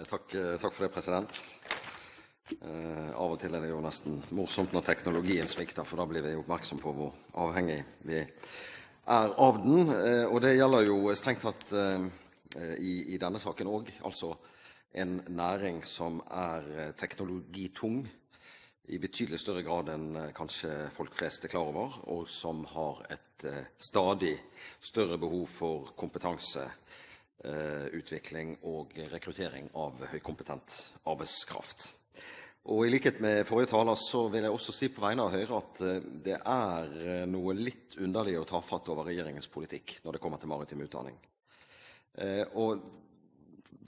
Takk for det, president. Av og til er det jo nesten morsomt når teknologien svikter, for da blir vi oppmerksom på hvor avhengig vi er av den. Og det gjelder jo strengt tatt i denne saken også, altså en næring som er teknologitung i betydelig større grad enn kanskje folk flest er klar over, og som har et stadig større behov for kompetanse, utvikling og rekruttering av høykompetent arbeidskraft. Og i likhet med forrige taler så vil jeg også si på vegne av Høyre at det er noe litt underlig å ta fatt over regjeringens politikk når det kommer til maritim utdanning. Og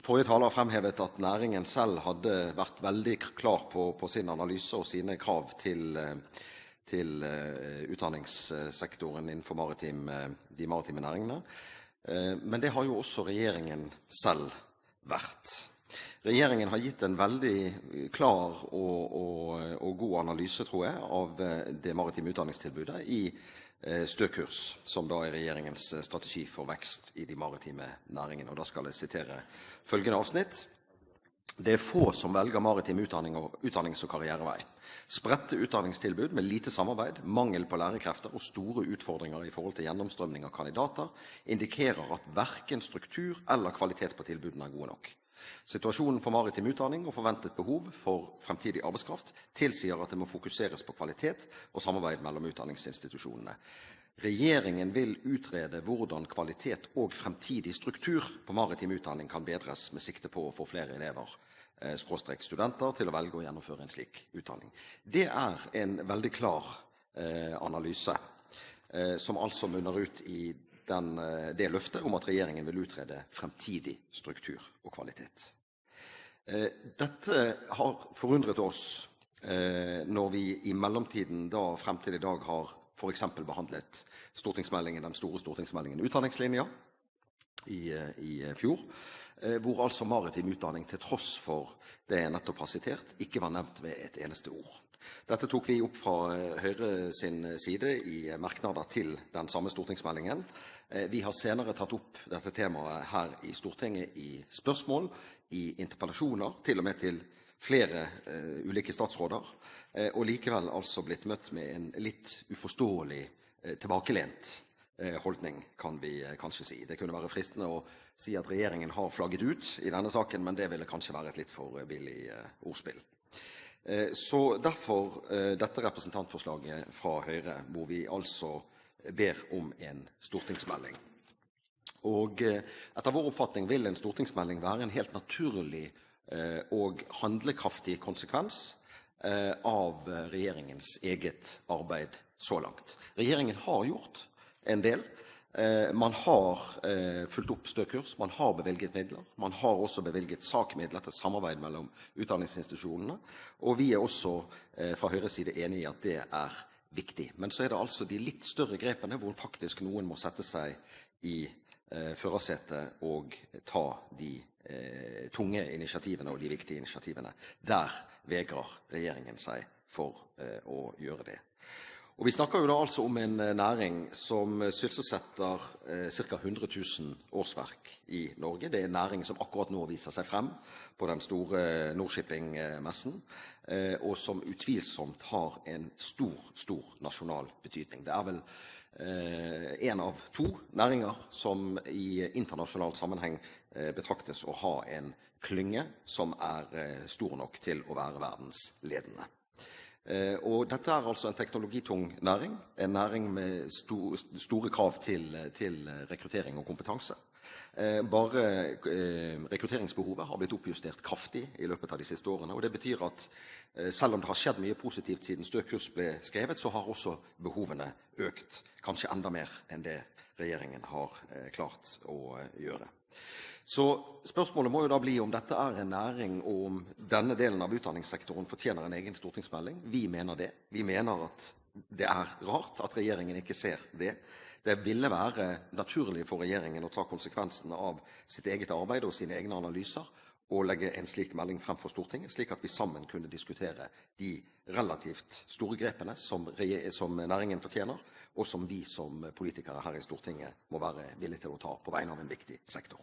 forrige taler fremhevet at næringen selv hadde vært veldig klar på sin analyse og sine krav til utdanningssektoren innenfor de maritime næringene. Men det har jo også regjeringen selv vært. Regjeringen har gitt en veldig klar og god analyse, tror jeg, av det maritime utdanningstilbudet i Stø kurs, som da er regjeringens strategi for vekst i de maritime næringene. Og da skal jeg sitere følgende avsnitt. Det er få som velger maritim utdannings- og karrierevei. Spredte utdanningstilbud med lite samarbeid, mangel på lærekrefter og store utfordringer i forhold til gjennomstrømning av kandidater indikerer at hverken struktur eller kvalitet på tilbudene er gode nok. Situasjonen for maritim utdanning og forventet behov for fremtidig arbeidskraft tilsier at det må fokuseres på kvalitet og samarbeid mellom utdanningsinstitusjonene. Regjeringen vil utrede hvordan kvalitet og fremtidig struktur på maritim utdanning kan bedres med sikte på å få flere elever, studenter, til å velge å gjennomføre en slik utdanning. Det er en veldig klar analyse, som altså munner ut i det løftet om at regjeringen vil utrede fremtidig struktur og kvalitet. Dette har forundret oss når vi i mellomtiden da frem til i dag har for eksempel behandlet den store stortingsmeldingen Utdanningslinja i fjor, hvor altså maritim utdanning til tross for det jeg nettopp har sitert ikke var nevnt ved et eneste ord. Dette tok vi opp fra Høyre sin side i merknader til den samme stortingsmeldingen. Vi har senere tatt opp dette temaet her i Stortinget i spørsmål, i interpellasjoner, til og med til flere ulike statsråder, og likevel altså blitt møtt med en litt uforståelig tilbakelent holdning, kan vi kanskje si. Det kunne være fristende å si at regjeringen har flagget ut i denne saken, men det ville kanskje være et litt for billig ordspill. Så derfor dette representantforslaget fra Høyre, hvor vi altså ber om en stortingsmelding. Og etter vår oppfatning vil en stortingsmelding være en helt naturlig og handlekraftig konsekvens av regjeringens eget arbeid så langt. Regjeringen har gjort en del. Man har fulgt opp Stø kurs, man har bevilget midler, man har også bevilget sakmidler til samarbeid mellom utdanningsinstitusjonene, og vi er også fra Høyres side enige i at det er viktig. Men så er det altså de litt større grepene hvor faktisk noen må sette seg i førersetet og ta de tunge initiativene og de viktige initiativene. Der vegrer regjeringen seg for å gjøre det. Og vi snakker jo da altså om en næring som sysselsetter ca. 100 000 årsverk i Norge. Det er en næring som akkurat nå viser seg frem på den store Nor-Shipping-messen, og som utvilsomt har en stor nasjonal betydning. Det er vel en av to næringer som i internasjonal sammenheng betraktes å ha en klynge som er stor nok til å være verdensledende. Og dette er altså en teknologitung næring, en næring med store krav til rekruttering og kompetanse. Bare rekrutteringsbehovet har blitt oppjustert kraftig i løpet av de siste årene, og det betyr at selv om det har skjedd mye positivt siden Stø kurs ble skrevet, så har også behovene økt, kanskje enda mer enn det regjeringen har klart å gjøre. Så spørsmålet må jo da bli om dette er en næring, og om denne delen av utdanningssektoren fortjener en egen stortingsmelding. Vi mener det. Vi mener at det er rart at regjeringen ikke ser det. Det ville være naturlig for regjeringen å ta konsekvensene av sitt eget arbeid og sine egne analyser, og legge en slik melding frem for Stortinget, slik at vi sammen kunne diskutere de relativt store grepene som næringen fortjener, og som vi som politikere her i Stortinget må være villige til å ta på vegne av en viktig sektor.